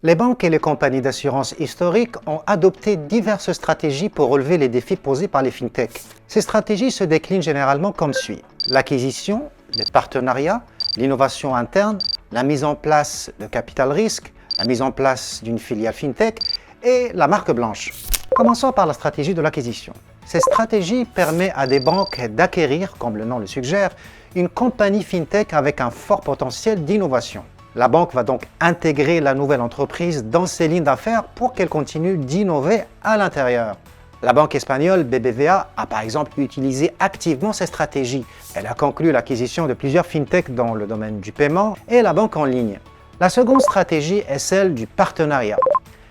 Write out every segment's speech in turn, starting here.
Les banques et les compagnies d'assurance historiques ont adopté diverses stratégies pour relever les défis posés par les fintechs. Ces stratégies se déclinent généralement comme suit: l'acquisition, les partenariats, l'innovation interne, la mise en place de capital risque, la mise en place d'une filiale fintech et la marque blanche. Commençons par la stratégie de l'acquisition. Cette stratégie permet à des banques d'acquérir, comme le nom le suggère, une compagnie fintech avec un fort potentiel d'innovation. La banque va donc intégrer la nouvelle entreprise dans ses lignes d'affaires pour qu'elle continue d'innover à l'intérieur. La banque espagnole BBVA a par exemple utilisé activement cette stratégie. Elle a conclu l'acquisition de plusieurs fintechs dans le domaine du paiement et la banque en ligne. La seconde stratégie est celle du partenariat.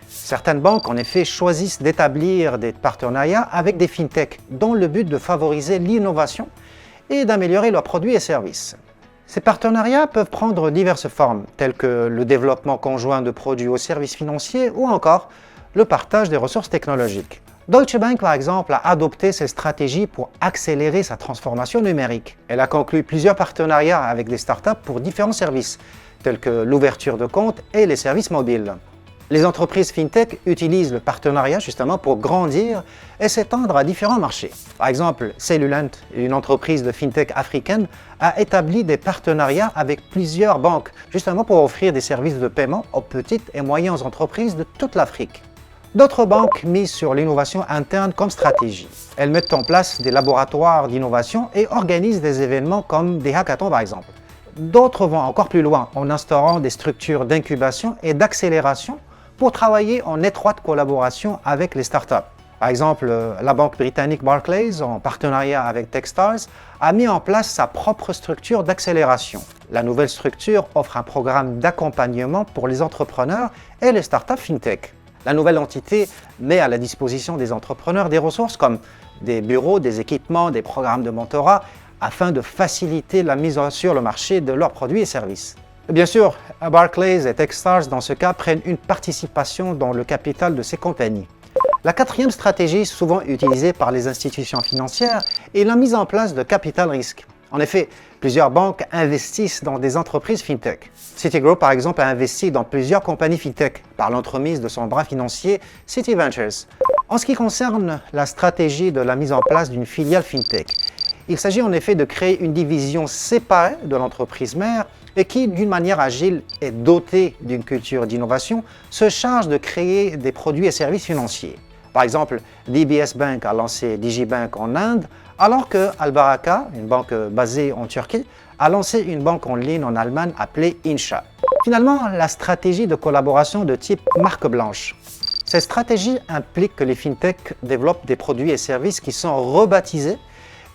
Certaines banques, en effet, choisissent d'établir des partenariats avec des fintechs dans le but de favoriser l'innovation et d'améliorer leurs produits et services. Ces partenariats peuvent prendre diverses formes, telles que le développement conjoint de produits ou services financiers ou encore le partage des ressources technologiques. Deutsche Bank, par exemple, a adopté cette stratégie pour accélérer sa transformation numérique. Elle a conclu plusieurs partenariats avec des startups pour différents services, tels que l'ouverture de comptes et les services mobiles. Les entreprises fintech utilisent le partenariat justement pour grandir et s'étendre à différents marchés. Par exemple, Cellulant, une entreprise de fintech africaine, a établi des partenariats avec plusieurs banques justement pour offrir des services de paiement aux petites et moyennes entreprises de toute l'Afrique. D'autres banques misent sur l'innovation interne comme stratégie. Elles mettent en place des laboratoires d'innovation et organisent des événements comme des hackathons par exemple. D'autres vont encore plus loin en instaurant des structures d'incubation et d'accélération pour travailler en étroite collaboration avec les startups. Par exemple, la banque britannique Barclays, en partenariat avec Techstars, a mis en place sa propre structure d'accélération. La nouvelle structure offre un programme d'accompagnement pour les entrepreneurs et les startups fintech. La nouvelle entité met à la disposition des entrepreneurs des ressources comme des bureaux, des équipements, des programmes de mentorat, afin de faciliter la mise sur le marché de leurs produits et services. Bien sûr, Barclays et Techstars, dans ce cas, prennent une participation dans le capital de ces compagnies. La quatrième stratégie, souvent utilisée par les institutions financières, est la mise en place de capital risque. En effet, plusieurs banques investissent dans des entreprises fintech. Citigroup, par exemple, a investi dans plusieurs compagnies fintech par l'entremise de son bras financier Citi Ventures. En ce qui concerne la stratégie de la mise en place d'une filiale fintech, il s'agit en effet de créer une division séparée de l'entreprise mère et qui, d'une manière agile et dotée d'une culture d'innovation, se charge de créer des produits et services financiers. Par exemple, DBS Bank a lancé Digibank en Inde, alors que Albaraka, une banque basée en Turquie, a lancé une banque en ligne en Allemagne appelée Incha. Finalement, la stratégie de collaboration de type marque blanche. Cette stratégie implique que les fintechs développent des produits et services qui sont rebaptisés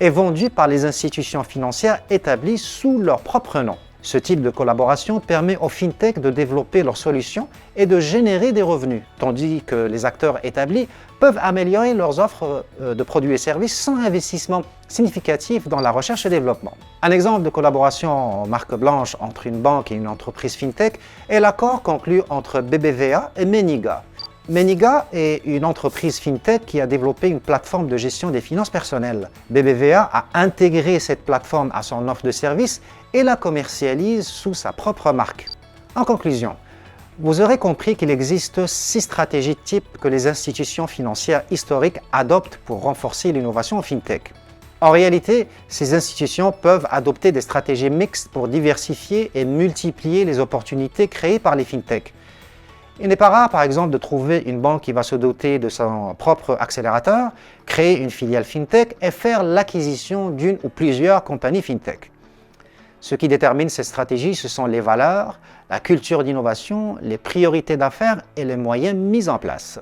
et vendus par les institutions financières établies sous leur propre nom. Ce type de collaboration permet aux fintechs de développer leurs solutions et de générer des revenus, tandis que les acteurs établis peuvent améliorer leurs offres de produits et services sans investissement significatif dans la recherche et développement. Un exemple de collaboration en marque blanche entre une banque et une entreprise fintech est l'accord conclu entre BBVA et Meniga. Meniga est une entreprise fintech qui a développé une plateforme de gestion des finances personnelles. BBVA a intégré cette plateforme à son offre de service et la commercialise sous sa propre marque. En conclusion, vous aurez compris qu'il existe 6 stratégies types que les institutions financières historiques adoptent pour renforcer l'innovation en fintech. En réalité, ces institutions peuvent adopter des stratégies mixtes pour diversifier et multiplier les opportunités créées par les fintechs. Il n'est pas rare, par exemple, de trouver une banque qui va se doter de son propre accélérateur, créer une filiale fintech et faire l'acquisition d'une ou plusieurs compagnies fintech. Ce qui détermine cette stratégie, ce sont les valeurs, la culture d'innovation, les priorités d'affaires et les moyens mis en place.